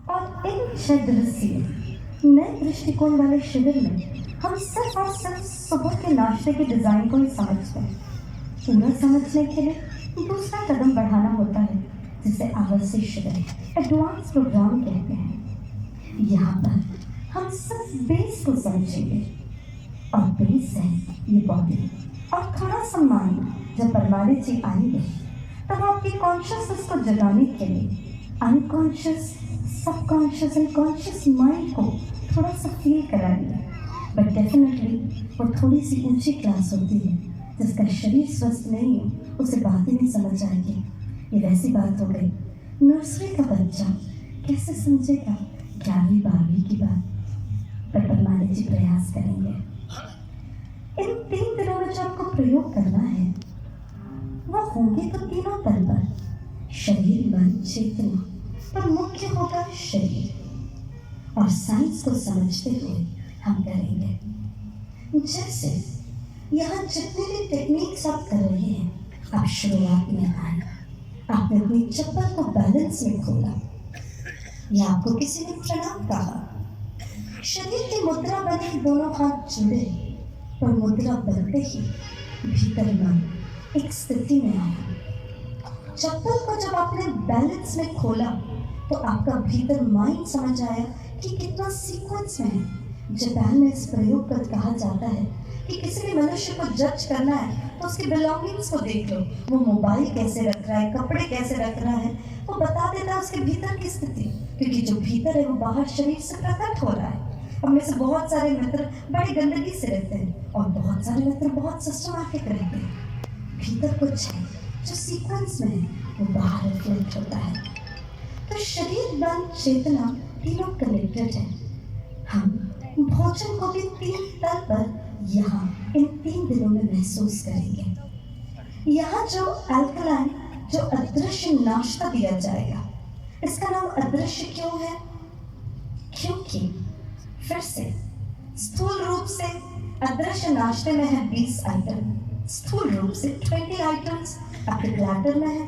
और इन दृश्य नए दृष्टिकोण वाले शिविर में हम सिर्फ और सिर्फ सुबह के नाश्ते के डिज़ाइन को ही समझते हैं। पूरा समझने के लिए दूसरा कदम बढ़ाना होता है, जिसे आवासीय शिविर एडवांस प्रोग्राम कहते हैं। यहाँ पर हम सिर्फ बेस को समझेंगे, और बेस है ये बॉडी। और थोड़ा सम्मान जब परमाली जी आएंगे तब आपकी कॉन्शियसनेस को जगाने के लिए unconscious, subconscious and conscious mind को थोड़ा सा फील कराएंगे। बट डेफिनेटली वो थोड़ी सी ऊंची क्लास होती है, जिसका शरीर स्वस्थ नहीं है उसे बात ही नहीं समझ आएगी। ये वैसी बात हो गई, नर्सरी का बच्चा कैसे समझेगा 11वीं 12वीं की बात। पर परमाली जी प्रयास करेंगे। इन 3 दिनों में जो आपको प्रयोग करना है वो होंगे तो तीनों तल पर, शरीर, मन, चेतना। पर मुख्य होगा शरीर, और साइंस को समझते हुए हम करेंगे। जैसे यहाँ जितने भी टेक्निक्स आप कर रहे हैं, आप शुरुआत में आए, आपने अपनी चप्पल को बैलेंस में खोला या आपको किसी ने प्रणाम कहा, शरीर की मुद्रा बनी, दोनों हाथ जुड़े, पर मुद्रा बनते ही भीतर मन एक स्थिति में आया। चप्पल को जब आपने बैलेंस में खोला तो आपका भीतर माइंड समझ आया कि कितना सीक्वेंस में है। जापान में इस प्रयोग पर कहा जाता है कि किसी भी मनुष्य को जज करना है तो उसके बिलोंगिंग्स को देख लो, वो मोबाइल कैसे रख रहा है, कपड़े कैसे रख रहा है, वो बता देता है उसके भीतर की स्थिति। क्योंकि जो भीतर है वो बाहर शरीर से प्रकट हो रहा है। हम में से बहुत सारे मित्र बड़ी गंदगी से रहते हैं और बहुत सारे मित्र बहुत सिस्टमैटिक रहते हैं। भीतर कुछ है जो सीक्वेंस में है, वो बाहर रिफ्लेक्ट होता है। तो शरीर, मन, चेतना तीनों कनेक्टेड है। हम भोजन को भी 3 तल पर यहाँ इन 3 दिनों में महसूस करेंगे। यहाँ जो अल्कलाइन, जो अदृश्य नाश्ता दिया जाएगा, इसका नाम अदृश्य क्यों है? क्योंकि फिर से स्थूल रूप से अदृश्य नाश्ते में है 20 आइटम, स्थूल रूप से 20 आइटम्स आपके प्लेटर में है,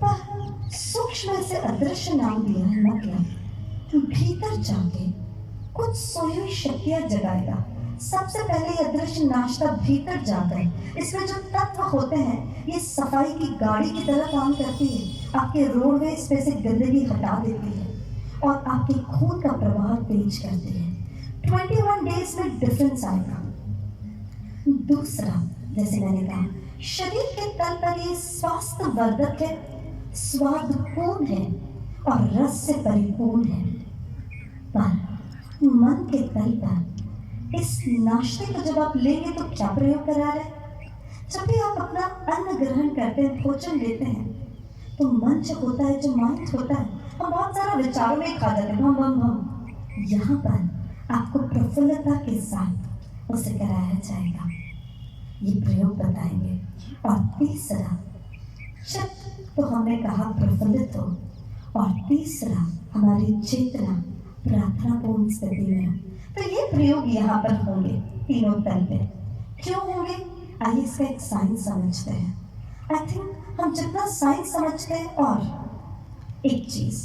पर सूक्ष्म से अदृश्य नाम दिया है, मतलब भीतर जाके कुछ सोई हुई शक्तियां जगाएगा। सबसे पहले ये अदृश्य नाश्ता भीतर जाकर इसमें जो तत्व होते हैं, ये सफाई की गाड़ी की तरह काम करती है। आपके रोडवेज पे से गंदगी हटा देती है और आपके खून का प्रवाह तेज करती है। 21 डेज में डिफरेंस आएगा। दूसरा, जैसे मैंने कहा, शरीर के तल पर ये स्वास्थ्य वर्धक है, स्वादपूर्ण है और रस से परिपूर्ण है। पर मन के तल पर इस नाश्ते को जब आप लेंगे तो क्या प्रयोग करा रहे हैं? जब भी आप अपना अन्न ग्रहण करते हैं, भोजन लेते हैं, तो मन जो होता है, जो माइंड होता है, हम बहुत सारा विचारों में खा जाते हैं, हम। यहाँ पर आपको प्रफुल्लता के साथ उसे कराया जाएगा। ये प्रयोग बताएंगे। और तीसरा, जब तो हमने कहा प्रफुल्लित हो, और तीसरा हमारी चेतना प्रार्थनापूर्ण स्थिति में है। तो ये प्रयोग यहाँ पर होंगे तीनों तल पे। क्यों होंगे? आइए इसका एक साइंस समझते हैं। आई थिंक हम जितना साइंस समझते हैं, और एक चीज,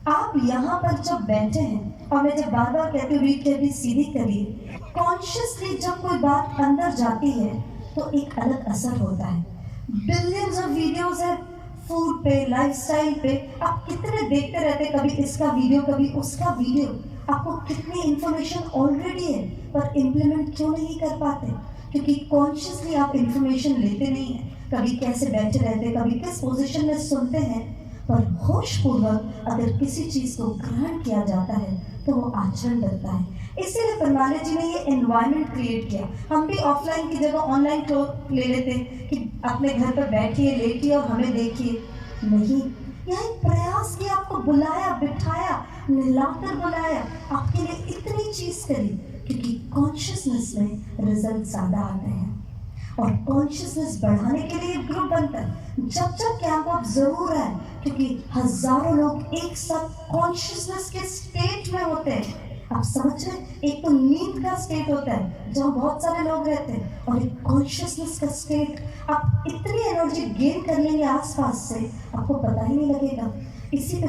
आप यहाँ पर जब बैठे हैं, और मैं जब बार बार कहती हूँ रीड करके सीधी करिए, कॉन्शियसली जब कोई बात अंदर जाती है तो एक अलग असर होता है। बिलियंस ऑफ वीडियोस है फूड पे, लाइफस्टाइल पे, आप कितने देखते रहते, कभी इसका वीडियो, कभी उसका वीडियो। आपको कितनी इंफॉर्मेशन ऑलरेडी है, पर इम्प्लीमेंट क्यों नहीं कर पाते? क्योंकि कॉन्शियसली आप इंफॉर्मेशन लेते नहीं हैं। कभी कैसे बैठे रहते, कभी किस पोजीशन में सुनते हैं, पर होशपूर्वक अगर किसी चीज़ को ग्रहण किया जाता है तो वो आचरण करता है। इसीलिए परमाली जी ने ये एनवायरनमेंट क्रिएट किया। हम भी ऑफलाइन की जगह ऑनलाइन क्लोथ ले लेते कि अपने घर पर बैठिए, लेटिए और हमें देखिए। नहीं, यह एक प्रयास किया, आपको बुलाया, बिठाया, मिलाकर बुलाया, आपके लिए इतनी चीज करी, क्योंकि कॉन्शियसनेस में रिजल्ट ज़्यादा आते हैं। और कॉन्शियसनेस बढ़ाने के लिए ग्रुप बनता है। जब जब कैंप आप जरूर आए, क्योंकि हजारों लोग एक साथ कॉन्शियसनेस के स्टेट में होते हैं। आप समझ रहे हैं? एक तो नींद का स्टेट होता है जहाँ बहुत सारे लोग रहते हैं, और एक कॉन्शियसनेस का स्टेट। आप इतनी एनर्जी गेन कर लेंगे आसपास से, आपको पता ही नहीं लगेगा। इसी पे